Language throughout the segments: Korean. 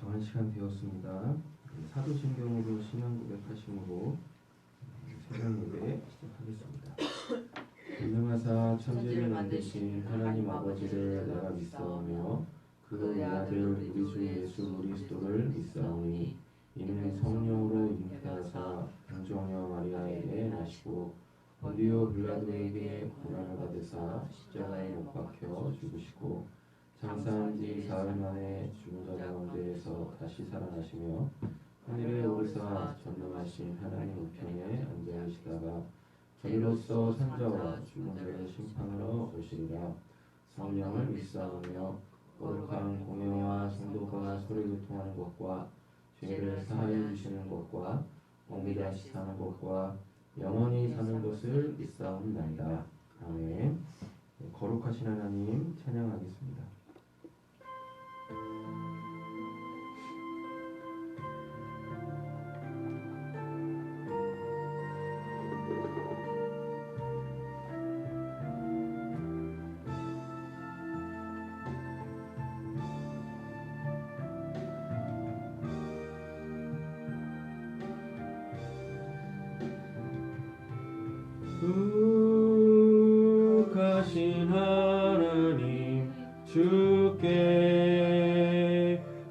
정한 시간 되었습니다. 사도신경으로 신앙 고백하심으로 새벽 예배 시작하겠습니다. 전능하사 천지를 만드신 하나님 아버지를 내가 믿사오며 그의 아들 우리 주 예수 그리스도를 믿사오니 이는 성령으로 잉태하사 동정녀 마리아에게 나시고 본디오 빌라도에게 고난을 받으사 십자가에 못 박혀 죽으시고 장사한 지 사흘 만에 죽은 자 가운데에서 다시 살아나시며 하늘에 오르사 전능하신 하나님 우편에 앉아 계시다가 저희로서 산자와 죽은 자를 심판하러 오시리라. 성령을 믿사오며 거룩한 공회와 성도가 서로 교통하는 것과 죄를 사하여 주시는 것과 몸이 다시 사는 것과 영원히 사는 것을 믿사옵나이다. 아멘. 거룩하신 하나님 찬양하겠습니다. 거룩하신 하나님 주께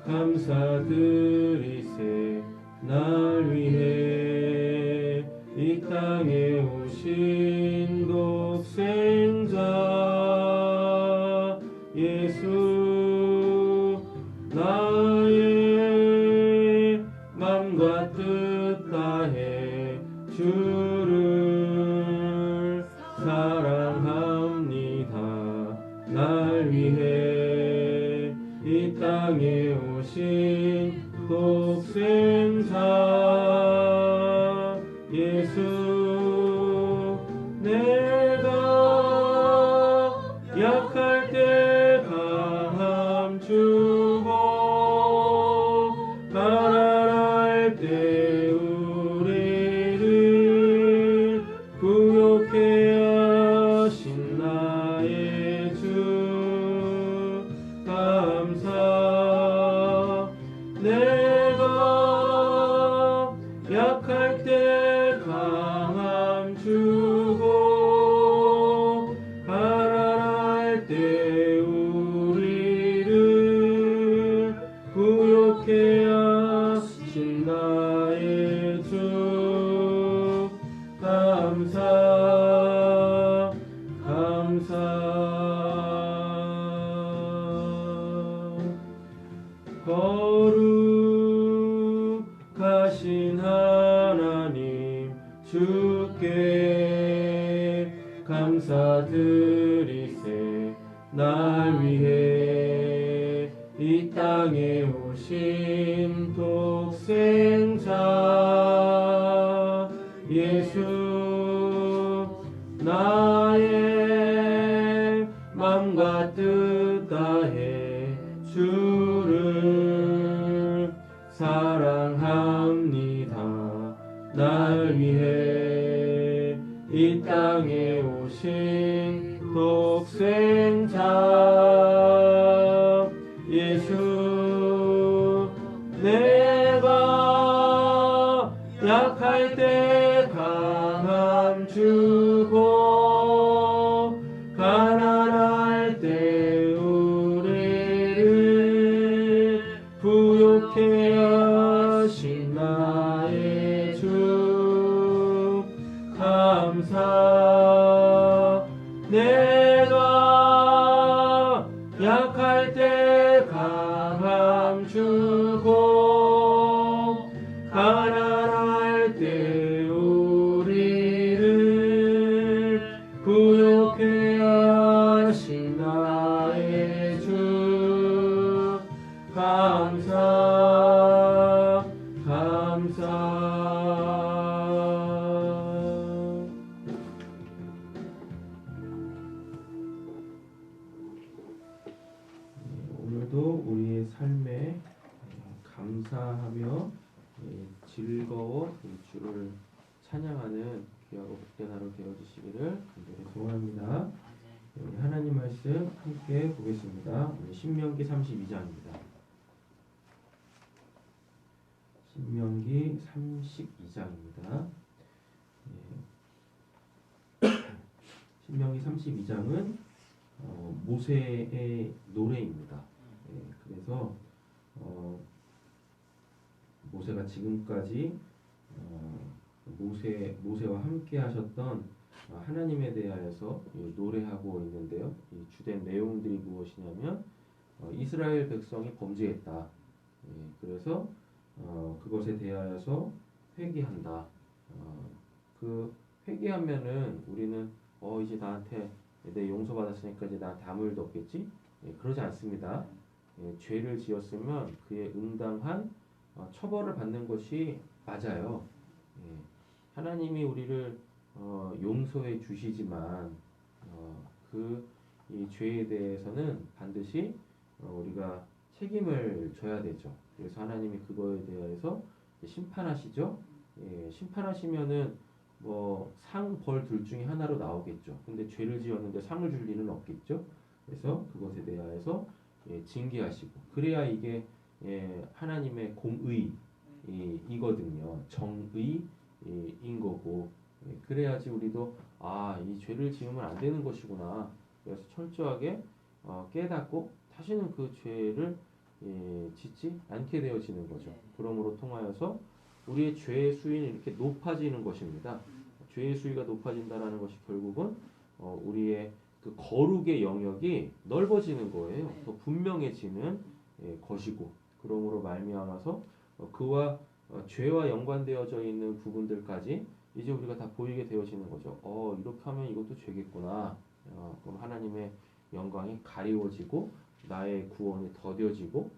감사드리세. 날 위해 이 땅에 오신 독생자 예수 나의 맘과 뜻 다해 주를 사랑합니다. 날 위해 이 땅에 오신 독생자 예수 내가 약할 때 강함 주고 가난할 때 우리를 구욕해 하신 나의 주 감사. 내가 약할 때 강함 주고 가난할 때 우리를 구욕해 하신 나의 주 감사 감사. 거룩하신 하나님 주께 감사드리세. 날 위해 이 땅에 오신 독생자 예수 나의 맘과 뜻 다해 주를 사랑합니다. 날 위해 이 땅에 오신 독생자 예수 내가 약할 때 강함 주고 가난할 때 우리를 부욕해 하신 나의 주 감사. 내가 약할 때 강함 주고 가난할 때 우리를 구욕해 하신 나의 주 감사 감사. 오늘도 우리의 삶에 감사하며 즐거워 주를 찬양하는 귀하고 복된 하루 되어주시기를 간절히 소원합니다. 우리 하나님 말씀 함께 보겠습니다. 오늘 신명기 32장입니다. 신명기 32장입니다. 신명기 32장은 모세의 노래입니다. 그래서 모세가 지금까지 모세와 함께 하셨던 하나님에 대하여서 노래하고 있는데요. 이 주된 내용들이 무엇이냐면 이스라엘 백성이 범죄했다. 그래서 그것에 대하여서 회개한다. 그 회개하면은 우리는 이제 나한테 내 용서받았으니까 이제 나한테 아무 일도 없겠지? 그러지 않습니다. 죄를 지었으면 그에 응당한 처벌을 받는 것이 맞아요. 하나님이 우리를 용서해 주시지만 이 죄에 대해서는 반드시 우리가 책임을 져야 되죠. 그래서 하나님이 그거에 대해서 심판하시죠. 심판하시면은 상, 벌 둘 중에 하나로 나오겠죠. 근데 죄를 지었는데 상을 줄 리는 없겠죠. 그래서 그것에 대하여서 징계하시고 그래야 이게 하나님의 공의이거든요. 정의인 거고 그래야지 우리도 이 죄를 지으면 안 되는 것이구나. 그래서 철저하게 깨닫고 다시는 그 죄를 짓지 않게 되어지는 거죠. 그러므로 통하여서 우리의 죄의 수위는 이렇게 높아지는 것입니다. 죄의 수위가 높아진다라는 것이 결국은 우리의 그 거룩의 영역이 넓어지는 거예요. 더 분명해지는 것이고 그러므로 말미암아서 그와 죄와 연관되어져 있는 부분들까지 이제 우리가 다 보이게 되어지는 거죠. 이렇게 하면 이것도 죄겠구나. 그럼 하나님의 영광이 가리워지고 나의 구원이 더뎌지고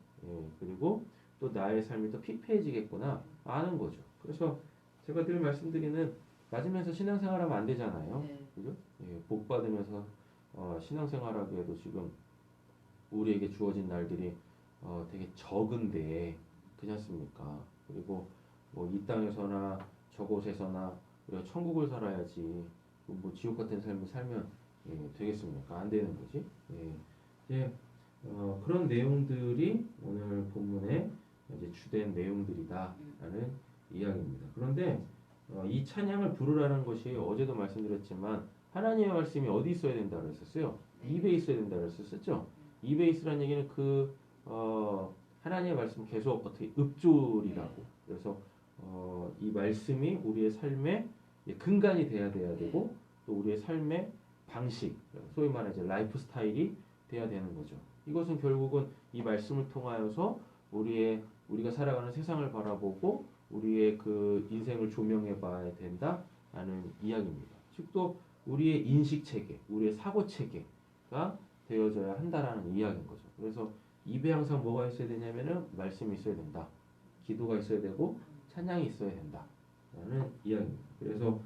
그리고 또 나의 삶이 더 피폐해지겠구나 아는 거죠. 그래서 제가 늘 말씀드리는 맞으면서 신앙생활하면 안 되잖아요. 그죠? 복 받으면서 신앙생활하기에도 지금 우리에게 주어진 날들이 되게 적은데 그렇습니까? 그리고 이 땅에서나 저곳에서나 우리가 천국을 살아야지 지옥 같은 삶을 살면 되겠습니까? 안 되는 거지. 이제 그런 내용들이 오늘 본문의 이제 주된 내용들이다라는 이야기입니다. 그런데 이 찬양을 부르라는 것이 어제도 말씀드렸지만 하나님의 말씀이 어디 있어야 된다고 했었어요? 입에 있어야 된다고 했었죠? 입에 있으라는 얘기는 하나님의 말씀 계속 어떻게 읊조리라고. 그래서 이 말씀이 우리의 삶의 근간이 돼야 되고 또 우리의 삶의 방식, 소위 말하는 이제 라이프 스타일이 돼야 되는 거죠. 이것은 결국은 이 말씀을 통하여서 우리가 살아가는 세상을 바라보고 우리의 그 인생을 조명해 봐야 된다라는 이야기입니다. 즉 또 우리의 인식 체계, 우리의 사고 체계가 되어져야 한다라는 이야기인 거죠. 그래서 입에 항상 뭐가 있어야 되냐면은 말씀이 있어야 된다. 기도가 있어야 되고 찬양이 있어야 된다라는 이야기입니다. 그래서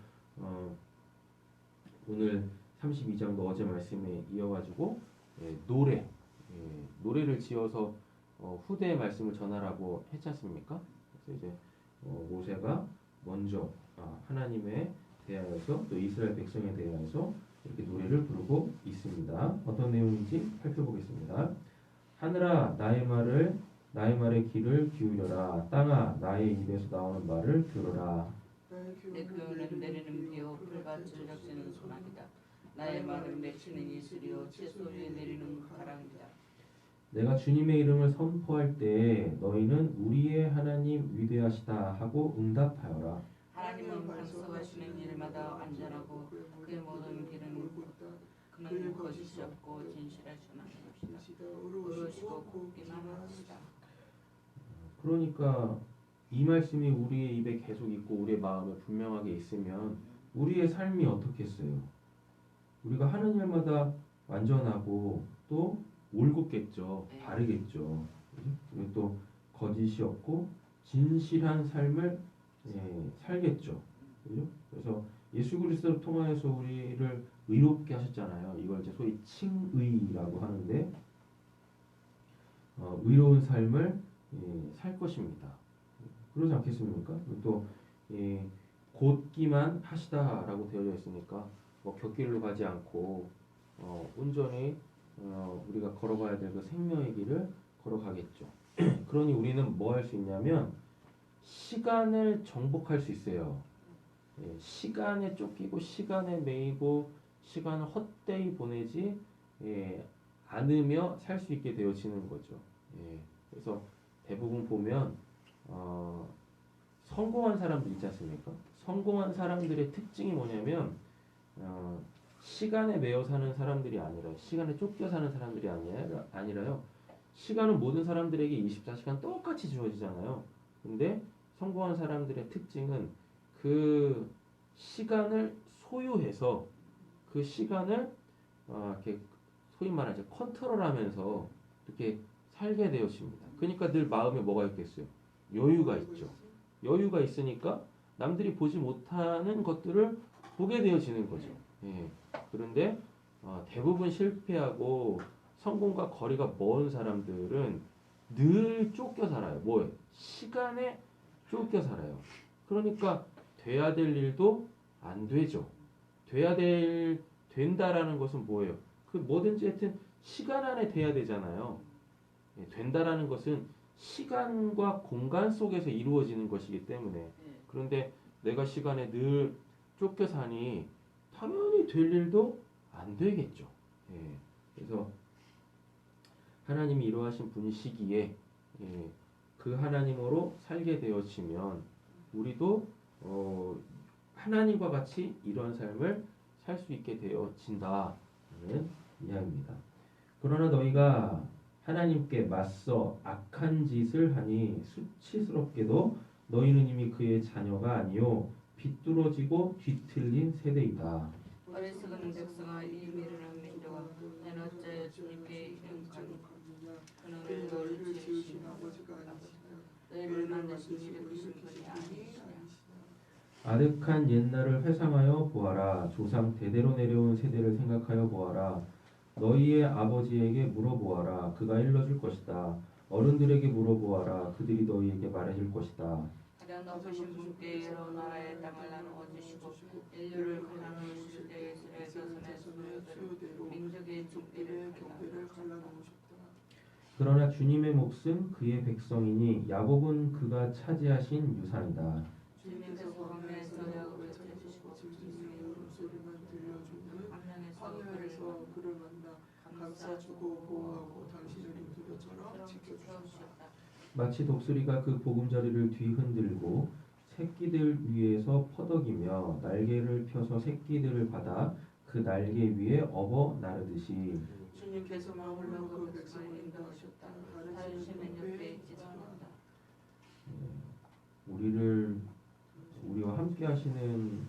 오늘 32장도 어제 말씀에 이어가지고 노래를 지어서 후대의 말씀을 전하라고 했지 않습니까? 그래서 이제 모세가 먼저 하나님에 대하여서 또 이스라엘 백성에 대하여서 이렇게 노래를 부르고 있습니다. 어떤 내용인지 살펴보겠습니다. 하늘아 나의 말의 귀를 기울여라. 땅아 나의 입에서 나오는 말을 들어라. 내 교훈은 내리는 비요 불같이 적시는 소나기다. 나의 말은 맺히는 이슬이요 채소에 내리는 가랑이다. 내가 주님의 이름을 선포할 때 너희는 우리의 하나님 위대하시다 하고 응답하여라. 하나님은 방송하시는 일마다 안전하고 그의 모든 길은 그는 거짓이 없고 진실하시는 것이다. 의로우시고 곱기만 하시다. 그러니까 이 말씀이 우리의 입에 계속 있고 우리의 마음에 분명하게 있으면 우리의 삶이 어떻겠어요? 우리가 하는 일마다 완전하고 또 올곧겠죠. 바르겠죠. 그리고 또 거짓이 없고 진실한 삶을 살겠죠. 그죠? 그래서 예수 그리스도를 통하여서 우리를 의롭게 하셨잖아요. 이걸 이제 소위 칭의라고 하는데 의로운 삶을 살 것입니다. 그러지 않겠습니까? 또 곧기만 하시다라고 되어져 있으니까 곁길로 가지 않고 온전히 우리가 걸어가야 될 그 생명의 길을 걸어가겠죠. 그러니 우리는 뭐 할 수 있냐면 시간을 정복할 수 있어요. 예, 시간에 쫓기고 시간에 매이고 시간을 헛되이 보내지 예, 않으며 살 수 있게 되어지는 거죠. 예, 그래서 대부분 보면 성공한 사람들 있지 않습니까? 성공한 사람들의 특징이 뭐냐면 어, 시간에 매여 사는 사람들이 아니라 시간에 쫓겨 사는 사람들이 아니라요. 시간은 모든 사람들에게 24시간 똑같이 주어지잖아요. 근데 성공한 사람들의 특징은 그 시간을 소유해서 그 시간을 이렇게 소위 말하죠 컨트롤하면서 이렇게 살게 되어집니다. 그러니까 늘 마음에 뭐가 있겠어요? 여유가 있죠. 여유가 있으니까 남들이 보지 못하는 것들을 보게 되어지는 거죠. 예. 그런데 대부분 실패하고 성공과 거리가 먼 사람들은 늘 쫓겨 살아요. 뭐예요? 시간에 쫓겨 살아요. 그러니까 돼야 될 일도 안 되죠. 된다라는 것은 뭐예요? 그 뭐든지 하여튼 시간 안에 돼야 되잖아요. 예, 된다라는 것은 시간과 공간 속에서 이루어지는 것이기 때문에 그런데 내가 시간에 늘 쫓겨 사니 당연히 될 일도 안 되겠죠. 예, 그래서 하나님이 이러하신 분이시기에 예, 그 하나님으로 살게 되어지면 우리도 하나님과 같이 이런 삶을 살 수 있게 되어진다는 이야기입니다. 그러나 너희가 하나님께 맞서 악한 짓을 하니 수치스럽게도 너희는 이미 그의 자녀가 아니요 비뚤어지고 뒤틀린 세대이다. 어리석은 백성아 이 미련한 민족아 너는 어찌하여 주님께 이름하노 그는 너를 지으신 아버지가 아니시냐 너희를 만드신 이를 부신 분이 아니시냐 아득한 옛날을 회상하여 보아라. 조상 대대로 내려온 세대를 생각하여 보아라. 너희의 아버지에게 물어보아라. 그가 일러줄 것이다. 어른들에게 물어보아라. 그들이 너희에게 말해줄 것이다. 가장 높으신 분께 여러 나라의 땅을 나누어 주시고 인류를 갈라놓으실 때에 이스라엘 자손의 수요대로 민족의 경계를 갈라놓으셨다. 그러나 주님의 몫은 그의 백성이니 야곱은 그가 차지하신 유산이다. 주님께서 광야에서 야곱을 찾으시고 주님의 울음소리만 들려주는 광야에서 그를 만나 감싸주고 보호하고 당신을 인도처럼 지켜주셨다. 마치 독수리가 그 보금자리를 뒤흔들고 새끼들 위에서 퍼덕이며 날개를 펴서 새끼들을 받아 그 날개 위에 업어 나르듯이 주님께서 마음으로 그 백성을 인도하셨다. 다른 신은 옆에 있지 않는다. 우리와 함께 하시는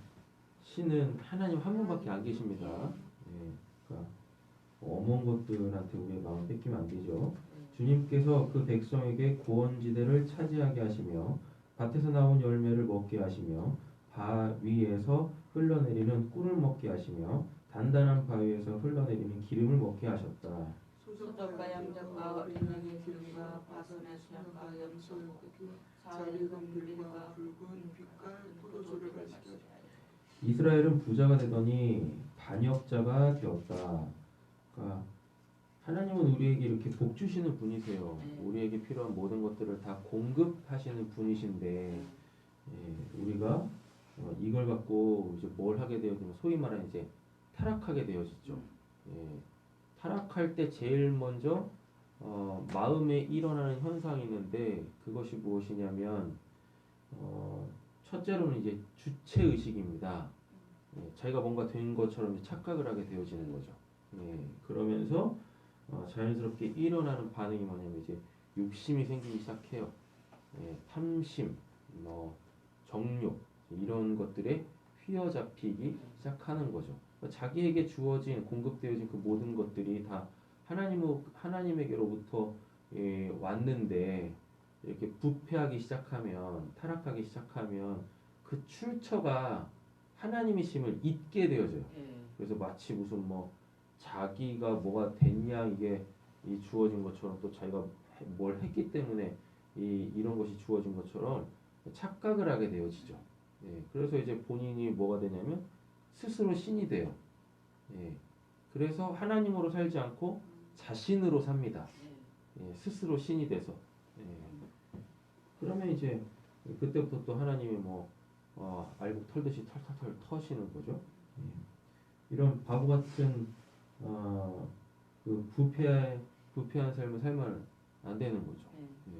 신은 하나님 한 분밖에 안 계십니다. 그러니까 엄한 것들한테 우리의 마음을 뺏기면 안 되죠. 주님께서 그 백성에게 구원지대를 차지하게 하시며 밭에서 나온 열매를 먹게 하시며 바위에서 흘러내리는 꿀을 먹게 하시며 단단한 바위에서 흘러내리는 기름을 먹게 하셨다. 소적과 양적과 어린 양의 기름과 바선의 수양과 염소 잘 익은 물과 붉은 빛깔 포도주를 마시게 하셨다. 이스라엘은 부자가 되더니 반역자가 되었다. 그러니까 하나님은 우리에게 이렇게 복 주시는 분이세요. 우리에게 필요한 모든 것들을 다 공급하시는 분이신데 우리가 이걸 갖고 이제 뭘 하게 되어지면 소위 말하는 이제 타락하게 되어지죠. 타락할 때 제일 먼저 마음에 일어나는 현상이 있는데 그것이 무엇이냐면 첫째로는 이제 주체 의식입니다. 자기가 뭔가 된 것처럼 착각을 하게 되어지는 거죠. 그러면서 자연스럽게 일어나는 반응이 뭐냐면 이제 욕심이 생기기 시작해요. 탐심, 정욕 이런 것들에 휘어잡히기 시작하는 거죠. 자기에게 주어진 공급되어진 그 모든 것들이 다 하나님에게로부터 왔는데 이렇게 부패하기 시작하면 타락하기 시작하면 그 출처가 하나님이심을 잊게 되어져요. 그래서 마치 무슨 자기가 뭐가 됐냐 이게 이 주어진 것처럼 또 자기가 뭘 했기 때문에 이런 것이 주어진 것처럼 착각을 하게 되어지죠. 그래서 이제 본인이 뭐가 되냐면 스스로 신이 돼요. 그래서 하나님으로 살지 않고 자신으로 삽니다. 스스로 신이 돼서. 그러면 이제 그때부터 또 하나님이 뭐 알곡 털듯이 털털털 터시는 거죠. 예. 이런 바보 같은 그 부패한 삶을 살면 안 되는 거죠. 예.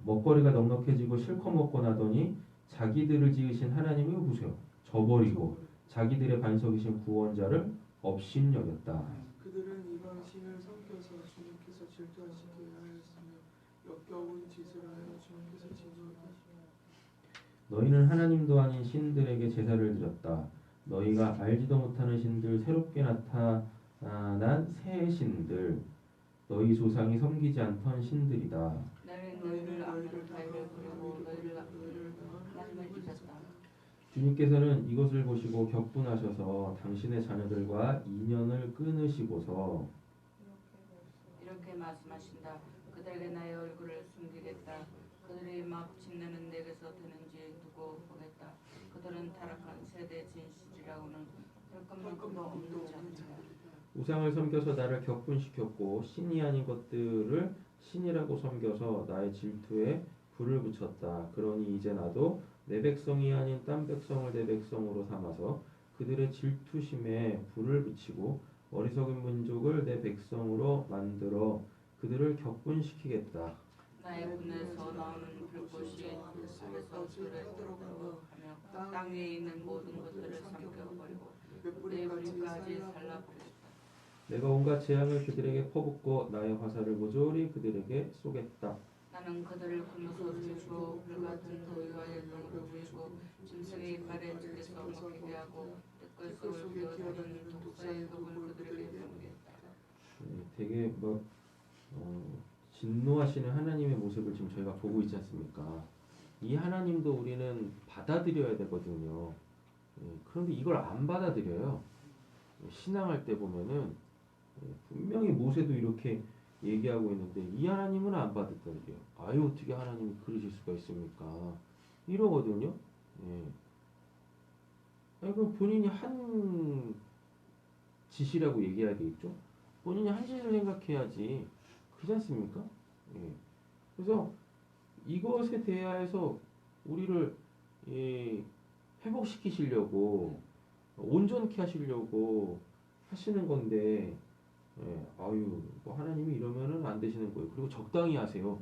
먹거리가 넉넉해지고 실컷 먹고 나더니 자기들을 지으신 하나님을 보세요. 저버리고 자기들의 반석이신 구원자를 업신여겼다. 그들은 이방 신을 섬겨서 주님께서 질투하시게 하였으며 역겨운 짓을 하여 주님께서 징조하시며 너희는 하나님도 아닌 신들에게 제사를 드렸다. 너희가 알지도 못하는 신들, 새롭게 나타난 새 신들, 너희 조상이 섬기지 않던 신들이다. 너희를 악으로 가위를 부리고 너희를 하나님을 잊었다. 주님께서는 이것을 보시고 격분하셔서 당신의 자녀들과 인연을 끊으시고서 이렇게 말씀하신다. 그들에게 나의 얼굴을 숨기겠다. 그들이 막 침례는 내게서 되는지 두고 보겠다. 그들은 타락한 세대 진실이라고는 혈금만큼도 없는 자들이다. 우상을 섬겨서 나를 격분시켰고 신이 아닌 것들을 신이라고 섬겨서 나의 질투에 불을 붙였다. 그러니 이제 나도 내 백성이 아닌 딴 백성을 내 백성으로 삼아서 그들의 질투심에 불을 붙이고 어리석은 민족을 내 백성으로 만들어 그들을 격분시키겠다. 나의 분에서 나오는 불꽃이 하늘에서 들에 들어가며 땅 위에 있는 모든 것들을 삼켜버리고 내 뿌리까지 살라버리겠다. 내가 온갖 재앙을 그들에게 퍼붓고 나의 화살을 모조리 그들에게 쏘겠다. 나는 그들을 굶어서 죽이고 불같은 더위와 열병으로 죽이고 짐승의 이빨에 찔려서 먹히게 하고 떼끌 속을 기어다니는 독사의 독을 그들에게 배우겠다. 되게 진노하시는 하나님의 모습을 지금 저희가 보고 있지 않습니까? 이 하나님도 우리는 받아들여야 되거든요. 그런데 이걸 안 받아들여요. 신앙할 때 보면은 분명히 모세도 이렇게 얘기하고 있는데 이 하나님은 안 받아들여요. 아유 어떻게 하나님이 그러실 수가 있습니까? 이러거든요. 그럼 본인이 한 짓이라고 얘기해야 되겠죠? 본인이 한 짓을 생각해야지. 그렇지 않습니까? 그래서 이것에 대하여서 우리를 회복시키시려고 온전케 하시려고 하시는 건데 아유 뭐 하나님이 이러면은 안 되시는 거예요. 그리고 적당히 하세요.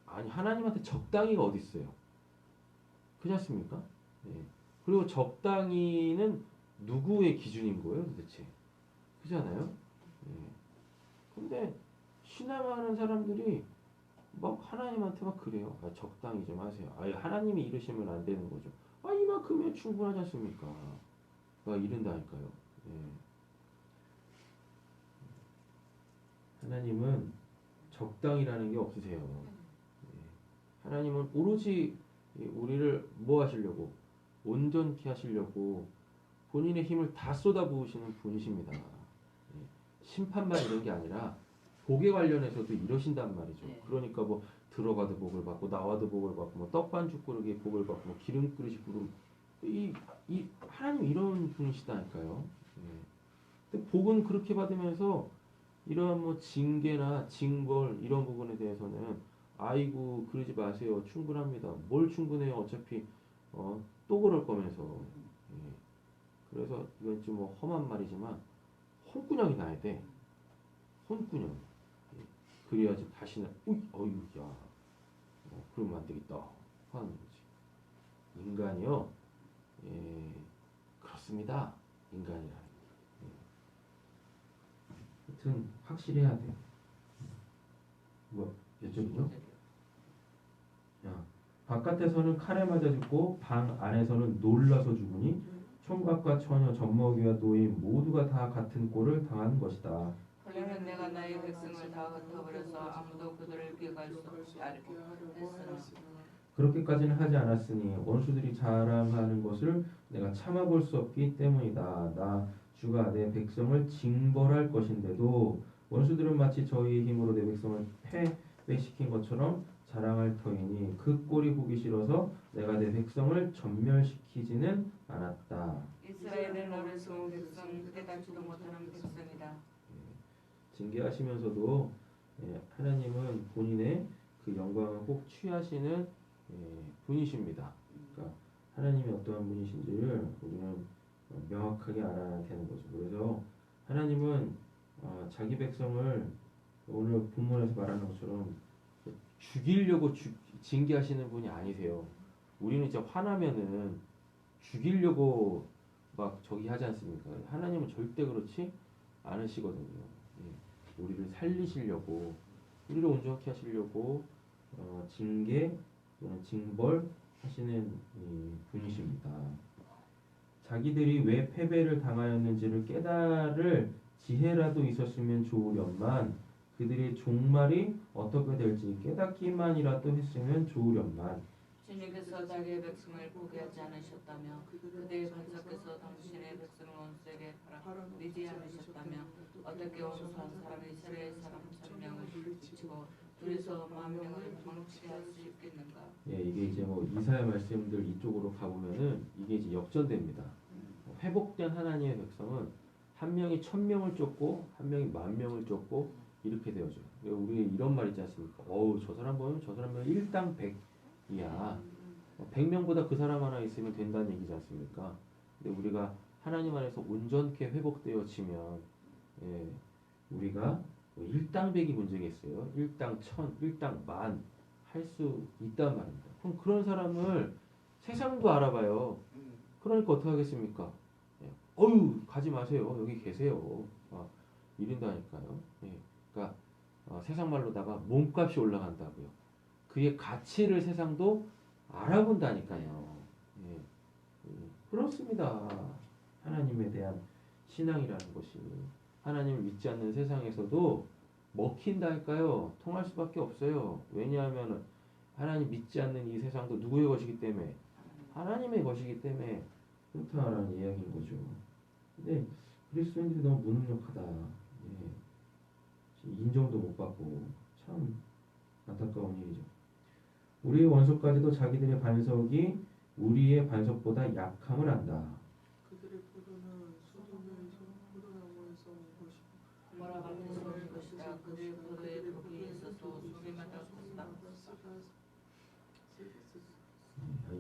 아니 하나님한테 적당히가 어디 있어요? 그렇지 않습니까? 그리고 적당히는 누구의 기준인 거예요 도대체? 그렇잖아요? 근데 신앙하는 사람들이 막 하나님한테 막 그래요. 적당히 좀 하세요. 하나님이 이러시면 안 되는 거죠. 이만큼이면 충분하지 않습니까? 막 이른다니까요. 하나님은 적당이라는 게 없으세요. 하나님은 오로지 우리를 뭐 하시려고? 온전케 하시려고 본인의 힘을 다 쏟아부으시는 분이십니다. 심판만 이런 게 아니라 복에 관련해서도 이러신단 말이죠. 그러니까 뭐 들어가도 복을 받고 나와도 복을 받고 뭐 떡반죽 그릇에 복을 받고 뭐 기름 그릇이 부르고 이 하나님 이런 분이시다니까요. 근데 복은 그렇게 받으면서 이러한 뭐 징계나 징벌 이런 부분에 대해서는 아이고 그러지 마세요. 충분합니다. 뭘 충분해요. 어차피 또 그럴 거면서. 그래서 이건 좀 뭐 험한 말이지만 혼꾸녕이 나야 돼. 혼꾸녕. 그래야지 다시는 어이야 그러면 안 되겠다 하는 거지. 인간이요. 그렇습니다. 인간이라는 게. 하여튼 확실해야 돼. 뭐 이쪽이죠? 야, 바깥에서는 칼에 맞아 죽고 방 안에서는 놀라서 죽으니 총각과 처녀, 젖먹이와 노인 모두가 다 같은 꼴을 당한 것이다. 원래는 내가 나의 백성을 다 흩어버려서 아무도 그들을 기억할 수 없게 하려고 했으나 그렇게까지는 하지 않았으니 원수들이 자랑하는 것을 내가 참아볼 수 없기 때문이다. 나 주가 내 백성을 징벌할 것인데도 원수들은 마치 저희의 힘으로 내 백성을 패배시킨 것처럼 자랑할 터이니 그 꼴이 보기 싫어서 내가 내 백성을 전멸시키지는 않았다. 이스라엘은 어리석은 백성, 깨닫지도 못하는 백성이다. 징계하시면서도 하나님은 본인의 그 영광을 꼭 취하시는 분이십니다. 그러니까 하나님이 어떠한 분이신지를 우리는 명확하게 알아야 되는 거죠. 그래서 하나님은 자기 백성을 오늘 본문에서 말하는 것처럼 죽이려고 징계하시는 분이 아니세요. 우리는 이제 화나면은 죽이려고 막 저기 하지 않습니까? 하나님은 절대 그렇지 않으시거든요. 우리를 살리시려고, 우리를 온전케 하시려고 징계 또는 징벌하시는 분이십니다. 자기들이 왜 패배를 당하였는지를 깨달을 지혜라도 있었으면 좋으련만 그들의 종말이 어떻게 될지 깨닫기만이라도 했으면 좋으련만 주님께서 자기의 백성을 포기하지 않으셨다며 그들의 반석께서 당신의 백성을 원수에게 팔아내지 않으셨다며 어떻게 원수한 사람이 이스라엘 사람 1000명을 붙이고 둘이서 10,000명을 도망치게 할 수 있겠는가? 예, 이게 이제 뭐 이사야 말씀들 이쪽으로 가보면은 이게 이제 역전됩니다. 회복된 하나님의 백성은 한 명이 1000명을 쫓고 한 명이 10,000명을 쫓고 이렇게 되어져. 우리 이런 말 있지 않습니까? 어우, 저 사람 보면 저 사람은 일당 100이야. 100명보다 그 사람 하나 있으면 된다는 얘기지 않습니까? 근데 우리가 하나님 안에서 온전케 회복되어지면 우리가 뭐 일당 100이 문제겠어요. 일당 1000, 일당 10,000 할 수 있단 말입니다. 그럼 그런 사람을 세상도 알아봐요. 그러니까 어떻게 하겠습니까? 어휴, 가지 마세요. 여기 계세요. 이런다니까요. 그러니까 세상 말로다가 몸값이 올라간다고요. 그의 가치를 세상도 알아본다니까요. 그렇습니다. 하나님에 대한 신앙이라는 것이 하나님을 믿지 않는 세상에서도 먹힌다니까요. 통할 수밖에 없어요. 왜냐하면 하나님 믿지 않는 이 세상도 누구의 것이기 때문에 하나님의 것이기 때문에 그렇다라는 이야기인 거죠. 근데 그리스도인들이 너무 무능력하다. 인정도 못 받고 참 안타까운 일이죠. 우리의 원수까지도 자기들의 반석이 우리의 반석보다 약함을 안다. 그들의 포도는 소돔에서 포도나무에서 온 것이고 모라 밭에서 온 것이다. 그들의 포도에 독이 있어서 소리마다 없었다.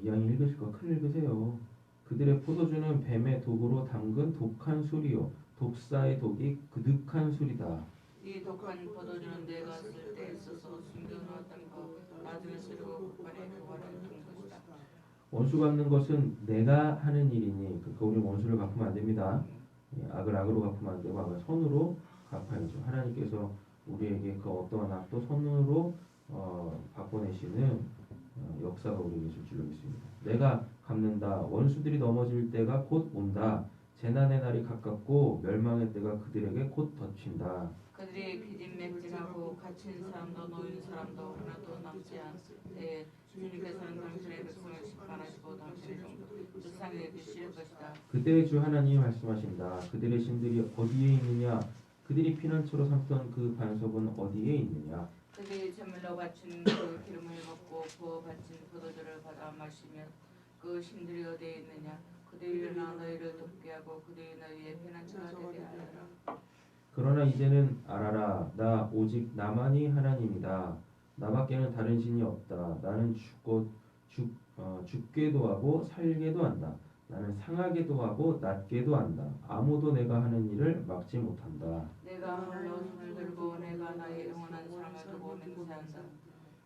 이왕 읽으실 거 큰 읽으세요. 그들의 포도주는 뱀의 독으로 담근 독한 술이요 독사의 독이 그득한 술이다. 이 독한 포도주는 내가 쓸 때 있어서 숨겨놓았던 거 나중에 쓰려고 폭발해 교활을 둔 것이다. 원수 갚는 것은 내가 하는 일이니 그러니까 우리 원수를 갚으면 안 됩니다. 악을 악으로 갚으면 안 되고 악을 선으로 갚아야죠. 하나님께서 우리에게 그 어떠한 악도 선으로 바꿔내시는 역사가 우리에게 있을 줄로 믿습니다. 내가 갚는다. 원수들이 넘어질 때가 곧 온다. 재난의 날이 가깝고 멸망의 때가 그들에게 곧 덮친다. 그들이 기진맥진하고 갇힌 사람도 놓인 사람도 하나도 남지 않을 때에 주님께서는 당신의 백성을 심판하시고 당신의 종들 불쌍히 여기실 것이다. 그때 주 하나님이 말씀하신다. 그들의 신들이 어디에 있느냐? 그들이 피난처로 삼던 그 반석은 어디에 있느냐? 그들이 제물로 바친 그 기름을 먹고 부어 바친 포도주를 받아 마시며 그 신들이 어디에 있느냐? 그들이 일어나 너희를 돕게 하고 그들이 너희의 피난처가 되게 하리라. 그러나 이제는 알아라. 나 오직 나만이 하나님이다. 나밖에는 다른 신이 없다. 나는 죽게도 하고 살게도 한다. 나는 상하게도 하고 낮게도 한다. 아무도 내가 하는 일을 막지 못한다. 내가 하늘로 손을 들고 내가 나의 영원한 사랑을 두고 맹세한다.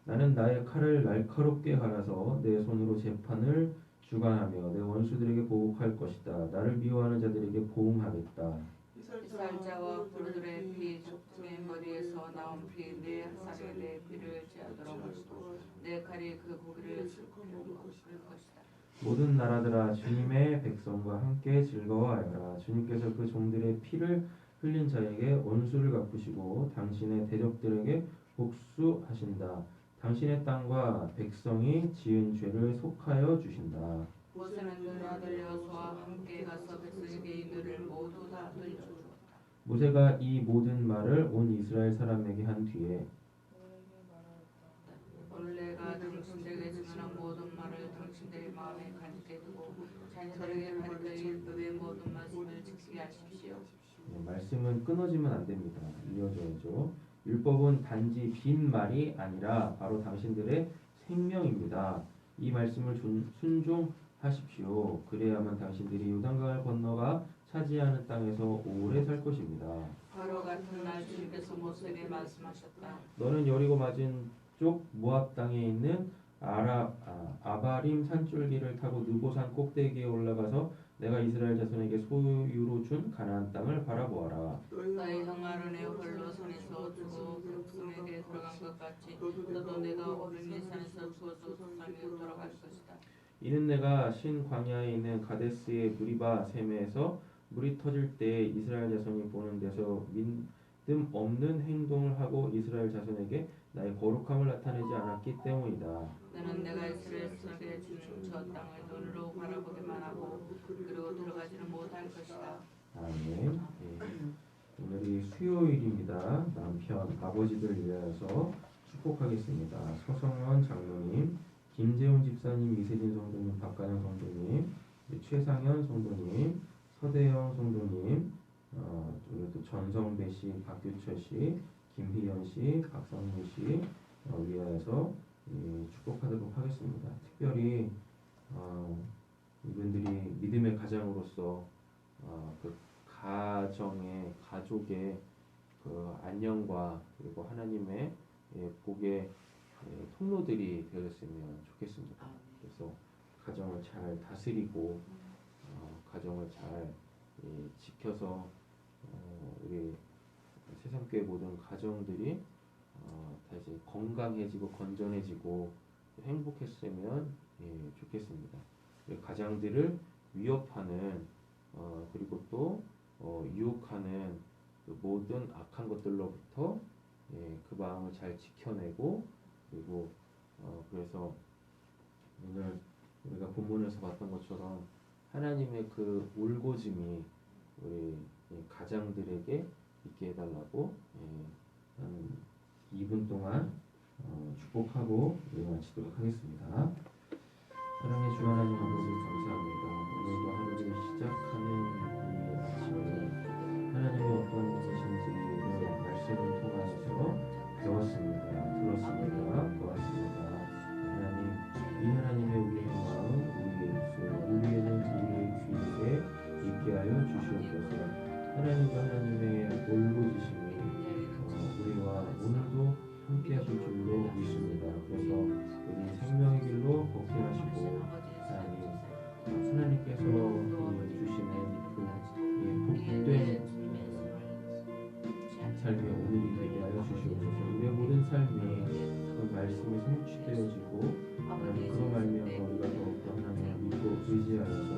나는 나의 칼을 날카롭게 갈아서 내 손으로 재판을 주관하며 내 원수들에게 보복할 것이다. 나를 미워하는 자들에게 보응하겠다. 이살자와 포도들의 피 적중의 머리에서 나온 피 내 살에 내 피를 제하도록 하시고 내 칼이 그 고기를 먹을 것이다. 모든 나라들아 주님의 백성과 함께 즐거워하여라. 주님께서 그 종들의 피를 흘린 자에게 원수를 갚으시고 당신의 대적들에게 복수하신다. 당신의 땅과 백성이 지은 죄를 속하여 주신다. 모세는 눈 아들 여호수아와 함께 가서 백성에게 이 일을 모두 다 들려주었다. 모세가 이 모든 말을 온 이스라엘 사람에게 한 뒤에 오늘 내가 당신들에게 증언한 모든 말을 당신들의 마음에 간직해 두고 자녀들에게 가르쳐 율법의 모든 말씀을 지키게 하십시오. 말씀은 끊어지면 안 됩니다. 이어져야죠. 율법은 단지 빈 말이 아니라 바로 당신들의 생명입니다. 이 말씀을 순종하십시오. 그래야만 당신들이 요단강을 건너가 차지하는 땅에서 오래 살 것입니다. 바로 같은 날 주님께서 모세에게 말씀하셨다. 너는 여리고 맞은 쪽 모압 땅에 있는 아바림 산줄기를 타고 느보산 꼭대기에 올라가서 내가 이스라엘 자손에게 소유로 준 가나안 땅을 바라보아라. 너희 형아론의 홀로 산에서 주고 백성에게 들어간 것 같이 너도 내가 오르니 산에서 주어서 산으로 돌아갈 것이다. 이는 내가 신 광야에 있는 가데스의 무리바 셈에서 물이 터질 때 이스라엘 자손이 보는 데서 믿음 없는 행동을 하고 이스라엘 자손에게 나의 거룩함을 나타내지 않았기 때문이다. 너는 내가 이스라엘 자손에게 준 저 땅을 눈으로 바라보기만 하고 그리고 들어가지는 못할 것이다. 아멘. 오늘이 수요일입니다. 남편, 아버지들 위하여서 축복하겠습니다. 서성원 장로님, 김재훈 집사님, 이세진 성도님, 박가영 성도님, 최상현 성도님, 서대영 성도님, 또 전성배 씨, 박규철 씨, 김희연 씨, 박성민 씨 위하여서 축복하도록 하겠습니다. 특별히 이분들이 믿음의 가장으로서 그 가족의 그 안녕과 그리고 하나님의 복의 통로들이 되었으면 좋겠습니다. 그래서 가정을 잘 다스리고 가정을 잘 지켜서 우리 세상교회 모든 가정들이 다시 건강해지고 건전해지고 행복했으면 좋겠습니다. 가장들을 위협하는 그리고 또 유혹하는 그 모든 악한 것들로부터 그 마음을 잘 지켜내고 그리고 그래서 오늘 우리가 본문에서 봤던 것처럼 하나님의 그 울고짐이 우리 가장들에게 있게 해달라고 한 2분 동안 축복하고 마치도록 하겠습니다. 사랑의 주 하나님 아버지 감사합니다. 오늘도 하루를 시작하는 이 아침에 하나님이 어떤 분이신지를 말씀을 통해서 배웠습니다. 들었습니다. 보았습니다. 하나님, 이 하나님의 우리의 마음, 우리의 입술, 우리에는 우리의 귀에 있게 하여 주시옵소서. 하나님과 하나님의 올고지심이 우리와 오늘도 함께 하실 줄로 믿습니다. 그래서 우리 생명의 길로 걷게 하시고 하나님께서 주시는 그 복된 삶의 오늘이 되게 하여 주시옵소서. 우리의 모든 삶이 그 말씀에 성취되어지고 그런 말미암아 우리가 더욱더 하나님을 믿고 의지하여서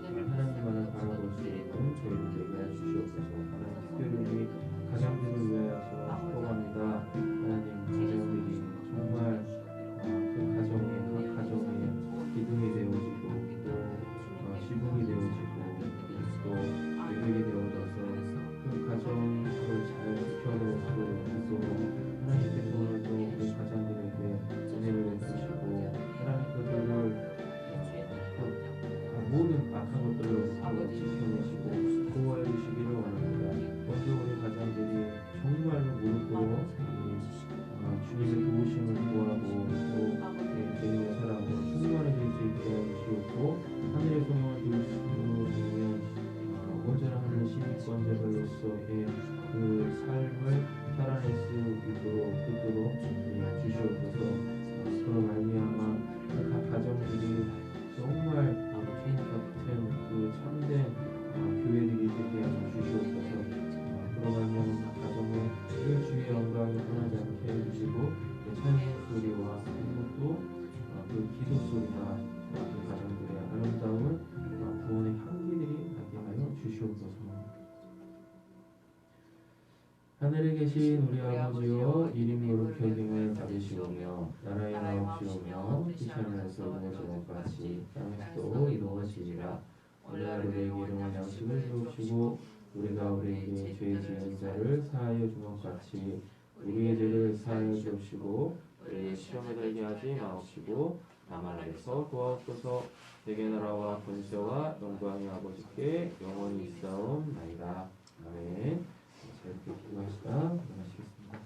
하나님만을 바라볼 수 있는 저희를 되게 하여 주시옵소서. 하나님 특별히 우리 가장들을 위하여서 축복합니다. 하나님 가정들이 정말 그 가정의 각 가정의 기둥이 되어지고 또 지붕이 되어지고 또 외벽이 되어져서 그 가정을 잘 지켜낼 수 있도록 하나님께서 오늘도 우리 가장들에게 은혜를 베푸시고 하나님 그들을 모든 악한 것들로부터 지켜내시고 보호해 주시기를 원합니다. 먼저 우리 가장들이 정말로 무릎 꿇어 주님의 도우심을 구하고 또 주님의 사랑으로 충만해질 수 있게 해주시고 하늘의 소망을 누리시는 온전한 하늘 시민권자들로서의 그 삶을 살아낼 수 있도록 주시옵소서. 그로 말미암아 각 가정들이 정말 주님 같은 그 참된 교회들이 되게 하여 주시옵소서. 그로 말미암아 각 가정에 늘 주의 영광을 떠나지 않게 해주시고 찬송 소리와 그리고 또 그 기도 소리가 그 가정들의 아름다운 구원의 향기들이 나게 하여 주시옵소서. 하늘에 계신 우리 아버지여, 이름이 거룩하심을 받으시오며 나라의 나옵시오며 뜻이 하늘에서 이루어진 것 같이 땅에서도 이루어지리라. 오늘 우리에게 일용할 양식을 주옵시고 우리가 우리에게 죄 지은 자를 사하여 준 것 같이 우리의 죄를 사하여 주옵시고 우리를 시험에 들게 하지 마옵시고 다만 에서 도와옵소서. 대개 나라와 권세와 영광이 아버지께 영원히 있사옵나이다. 아멘. 자, 이렇게 기도하시다 일어나시겠습니다.